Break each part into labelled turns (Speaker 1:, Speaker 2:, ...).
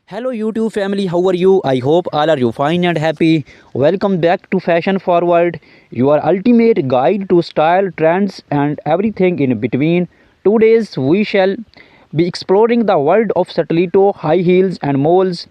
Speaker 1: Hello YouTube family, how are you? I hope all are you fine and happy. Welcome back to Fashion Forward, your ultimate guide to style, trends and everything in between. Today we shall be exploring the world of stiletto, high heels and moles,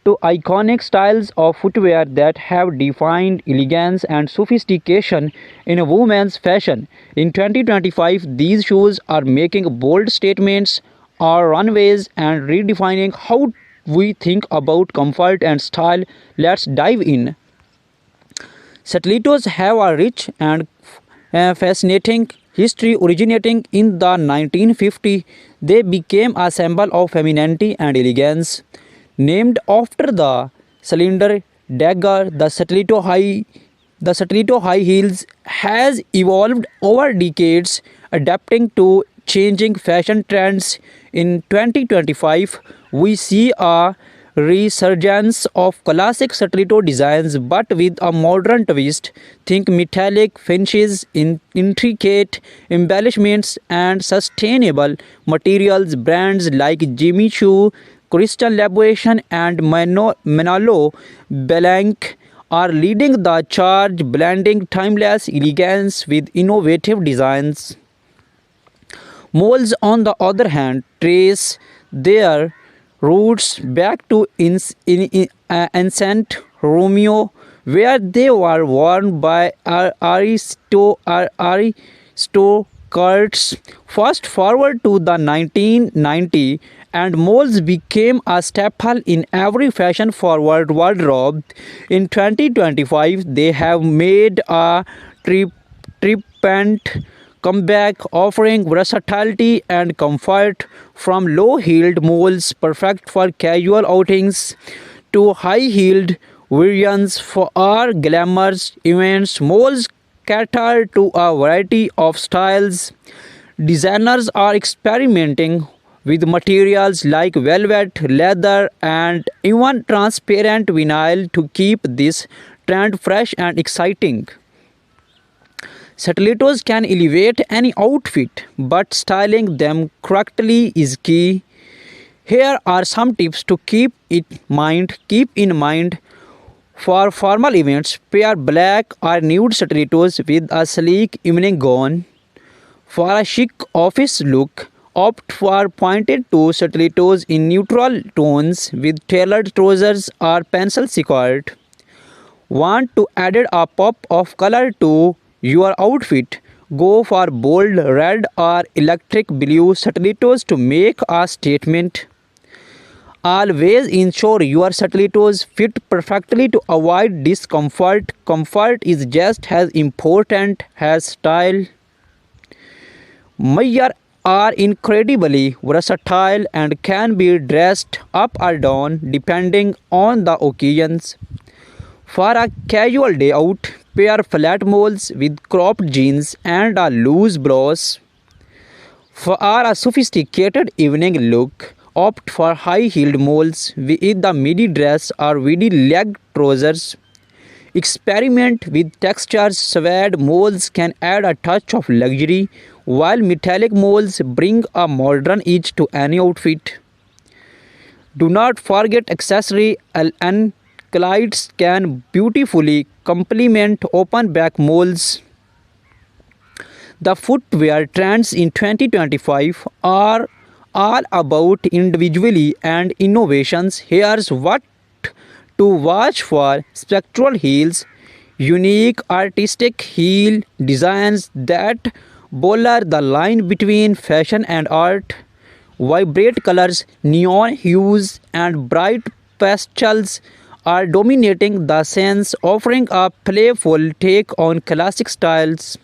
Speaker 1: two iconic styles of footwear that have defined elegance and sophistication in women's fashion. In 2025, these shoes are making bold statements on runways and redefining how we think about comfort and style. Let's dive in. Stilettos have a rich and fascinating history originating in the 1950s. They became a symbol of femininity and elegance. Named after the cylinder dagger, the stiletto high heels has evolved over decades, adapting to changing fashion trends. In 2025, we see a resurgence of classic stiletto designs but with a modern twist. Think metallic finishes, intricate embellishments, and sustainable materials. Brands like Jimmy Choo, Crystal Labuation, and Manolo Blanc are leading the charge, blending timeless elegance with innovative designs. Moles, on the other hand, trace their roots back to ancient Romeo, where they were worn by aristocrats. Fast forward to the 1990s, and moles became a staple in every fashion-forward wardrobe. In 2025, they have made a triumphant comeback, offering versatility and comfort from low-heeled moles perfect for casual outings to high-heeled variants for our glamorous events. Moles cater to a variety of styles. Designers are experimenting with materials like velvet, leather, and even transparent vinyl to keep this trend fresh and exciting. Stilettos can elevate any outfit, but styling them correctly is key. Here are some tips to keep in mind for formal events. Pair black or nude stilettos with a sleek evening gown. For a chic office look, opt for pointed toe stilettos in neutral tones with tailored trousers or pencil skirt. Want to add a pop of color to your outfit? Go for bold red or electric blue stilettos to make a statement. Always ensure your stilettos fit perfectly to avoid discomfort. Comfort is just as important as style. Mayar are incredibly versatile and can be dressed up or down depending on the occasions. For a casual day out, pair flat moles with cropped jeans and a loose blouse. For a sophisticated evening look, opt for high-heeled moles with the midi dress or midi leg trousers. Experiment with textures. Suede moles can add a touch of luxury, while metallic moles bring a modern edge to any outfit. Do not forget accessory anklettes can beautifully complement open back moles. The footwear trends in 2025 are all about individuality and innovations. Here's what to watch for: spectral heels, unique artistic heel designs that blur the line between fashion and art. Vibrant colors, neon hues, and bright pastels are dominating the scene, offering a playful take on classic styles.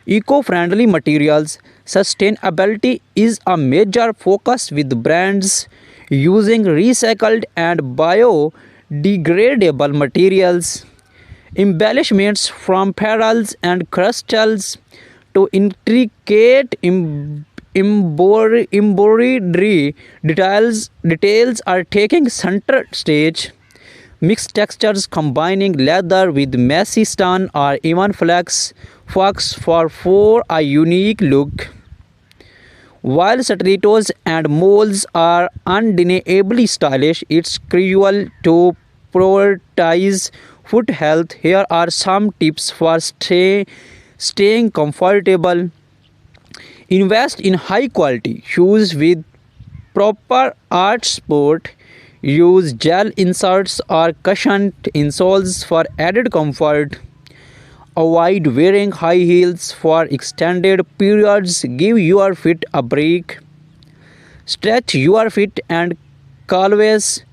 Speaker 1: Eco-friendly materials. Sustainability is a major focus with brands using recycled and biodegradable materials. Embellishments from pearls and crystals to intricate embroidery details are taking center stage. Mixed textures combining leather with messy stone or even flax for a unique look. While stilettos and moles are undeniably stylish, it's crucial to prioritize foot health. Here are some tips for staying comfortable. Invest in high quality shoes with proper art support. Use gel inserts or cushioned insoles for added comfort. Avoid wearing high heels for extended periods. Give your feet a break. Stretch your feet and calves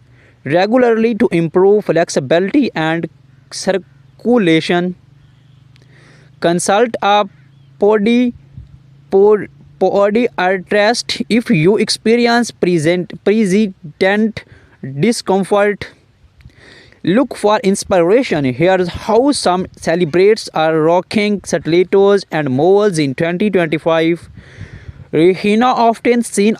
Speaker 1: regularly to improve flexibility and circulation. Consult a podi, podiatrist if you experience persistent discomfort. Look for inspiration. Here's how some celebrities are rocking stilettos and moles in 2025. Rihanna often seen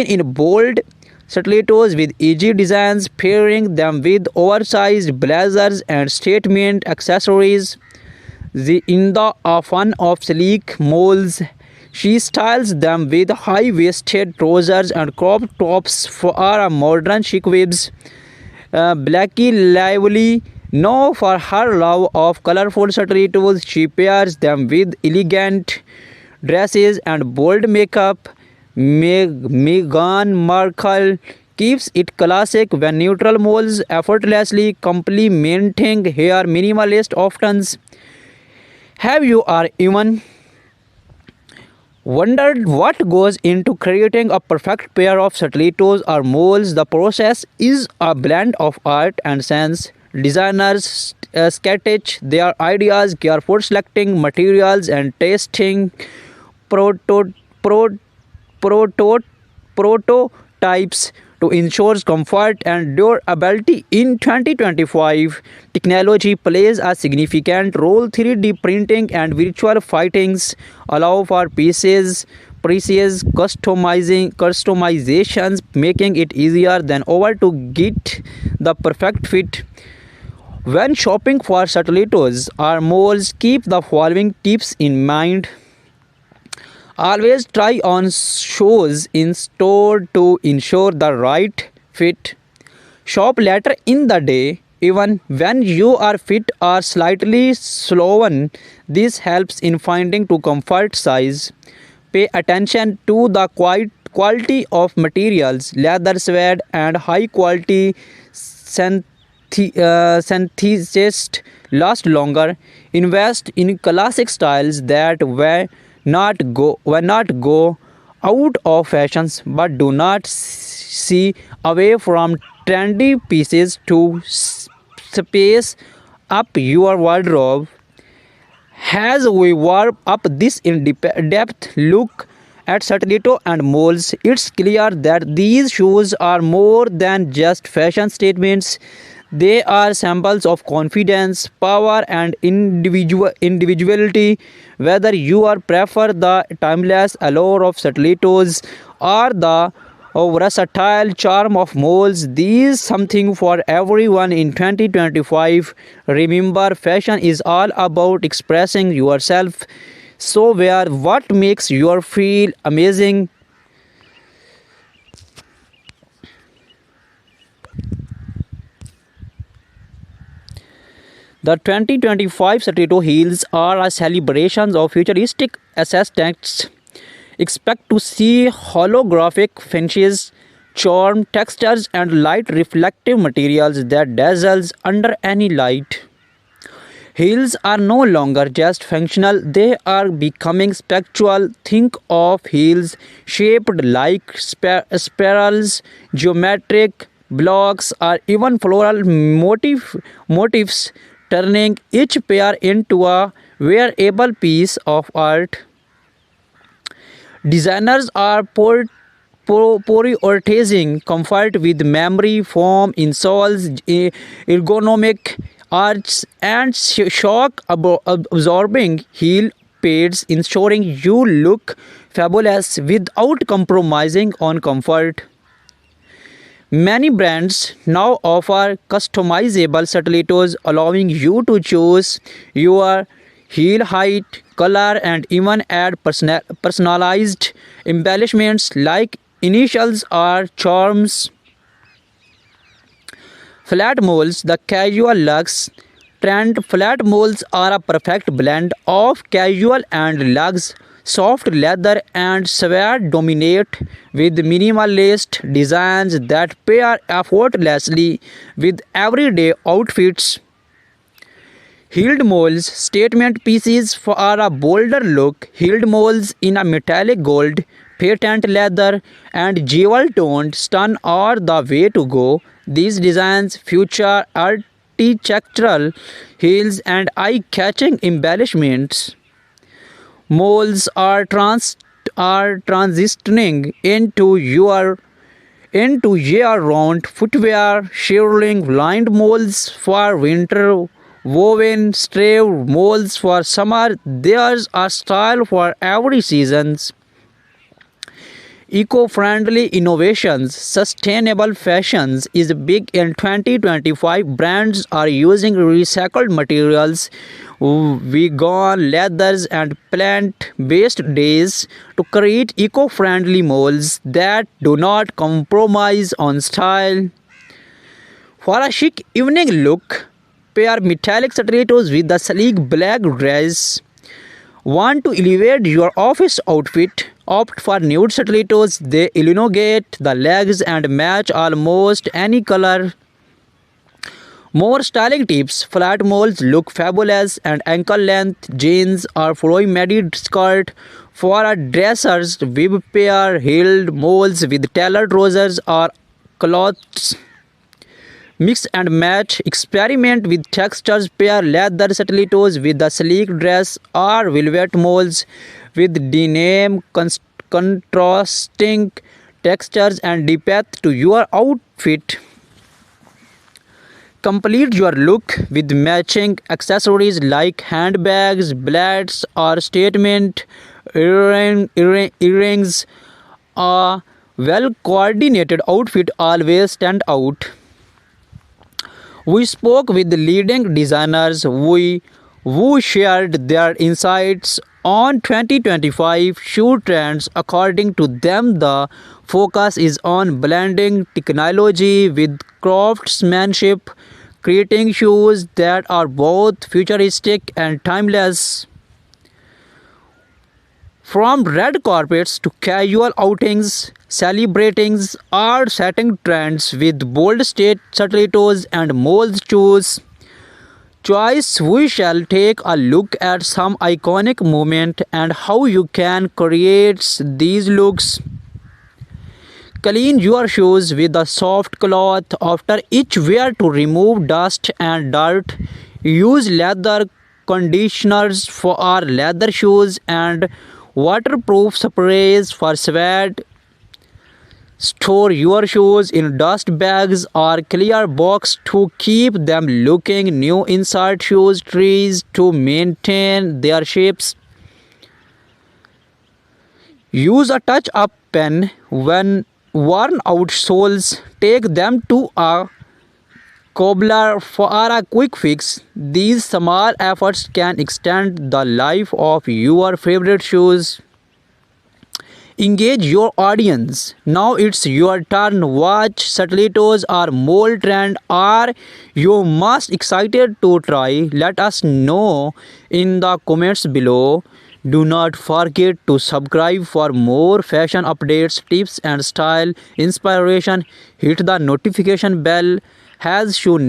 Speaker 1: in bold stilettos with edgy designs, pairing them with oversized blazers and statement accessories. In the fun of sleek moles, she styles them with high-waisted trousers and crop tops for a modern chic vibes. Blackie Lively, known for her love of colorful stilettos, she pairs them with elegant dresses and bold makeup. Meghan Markle keeps it classic when neutral moles effortlessly complementing her minimalist options. Have you or even wondered what goes into creating a perfect pair of stilettos or moles? The process is a blend of art and science. Designers sketch their ideas, carefully selecting materials and testing proto- pro- proto- prototypes to ensure comfort and durability. In 2025, technology plays a significant role. 3D printing and virtual fittings allow for precise customizations, making it easier than ever to get the perfect fit. When shopping for stilettos or moles, keep the following tips in mind. Always try on shoes in store to ensure the right fit. Shop later in the day, even when your feet are slightly swollen. This helps in finding to comfort size. Pay attention to the quality of materials. Leather, suede, and high quality synthesists last longer. Invest in classic styles that were not go out of fashions, but do not see away from trendy pieces to space up your wardrobe. As we warm up this in-depth look at stiletto and moles, it's clear that these shoes are more than just fashion statements. They are symbols of confidence, power, and individuality. Whether you are prefer the timeless allure of stilettos or the versatile charm of moles, these something for everyone in 2025. Remember, fashion is all about expressing yourself. So wear what makes you feel amazing. The 2025 stiletto heels are a celebration of futuristic aesthetics. Expect to see holographic finishes, charm textures, and light reflective materials that dazzles under any light. Heels are no longer just functional, they are becoming spectral. Think of heels shaped like spirals, geometric blocks, or even floral motifs, turning each pair into a wearable piece of art. Designers are prioritizing comfort with memory foam insoles, ergonomic arches, and shock absorbing heel pads, ensuring you look fabulous without compromising on comfort. Many brands now offer customizable stilettos, allowing you to choose your heel height, color, and even add personalized embellishments like initials or charms. Flat moles, the casual luxe trend. Flat moles are a perfect blend of casual and luxe. Soft leather and suede dominate with minimalist designs that pair effortlessly with everyday outfits. Heeled moles, statement pieces for a bolder look. Heeled moles in a metallic gold, patent leather, and jewel toned stun are the way to go. These designs feature architectural heels and eye catching embellishments. Moles are transitioning into year-round footwear, shearling lined moles for winter, woven straw moles for summer. There's a style for every season. Eco-friendly innovations, sustainable fashions is big in 2025. Brands are using recycled materials, vegan leathers and plant-based dyes to create eco-friendly molds that do not compromise on style. For a chic evening look, pair metallic stilettos with the sleek black dress. Want to elevate your office outfit? Opt for nude stilettos. They elongate the legs and match almost any color. More styling tips. Flat moles look fabulous and ankle length jeans or flowy midi skirt. For a dressers, web pair heeled moles with tailored trousers or cloths. Mix and match. Experiment with textures. Pair leather stilettos with the sleek dress or velvet moles with denim, contrasting textures and depth to your outfit. Complete your look with matching accessories like handbags, belts, or statement earrings. A well coordinated outfit always stand out. We spoke with leading designers who shared their insights on 2025 shoe trends. According to them, the focus is on blending technology with craftsmanship, creating shoes that are both futuristic and timeless. From red carpets to casual outings, celebrating or setting trends with bold state stilettos and mold shoes. Choice, we shall take a look at some iconic moments and how you can create these looks. Clean your shoes with a soft cloth after each wear to remove dust and dirt. Use leather conditioners for our leather shoes and waterproof sprays for sweat. Store your shoes in dust bags or clear box to keep them looking new. Insert shoes trees to maintain their shapes. Use a touch-up pen when worn out soles. Take them to a cobbler for a quick fix. These small efforts can extend the life of your favorite shoes. Engage your audience. Now it's your turn. Watch stilettos or mold trend. Are you most excited to try? Let us know in the comments below. Do not forget to subscribe for more fashion updates, tips and style inspiration. Hit the notification bell as you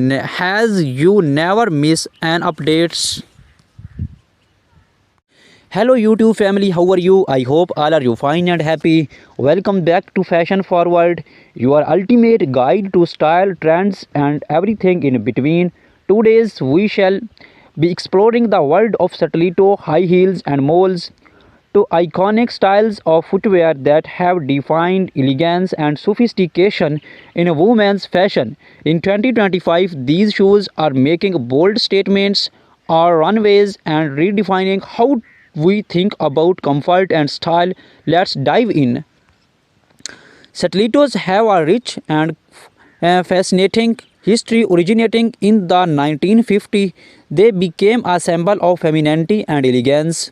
Speaker 1: never miss an updates. Hello YouTube family, how are you? I hope all are you fine and happy. Welcome back to Fashion Forward, your ultimate guide to style, trends and everything in between. Today we shall be exploring the world of stiletto, high heels and moles, two iconic styles of footwear that have defined elegance and sophistication in women's fashion. In 2025, these shoes are making bold statements on runways and redefining how we think about comfort and style. Let's dive in. Stilettos have a rich and fascinating history. Originating in the 1950s, they became a symbol of femininity and elegance.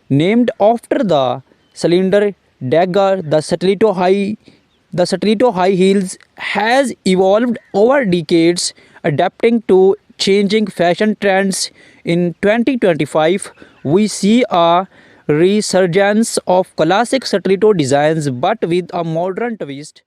Speaker 1: Named after the cylinder Dagger, the stiletto high heels has evolved over decades, adapting to changing fashion trends. In 2025, we see a resurgence of classic stiletto designs but with a modern twist.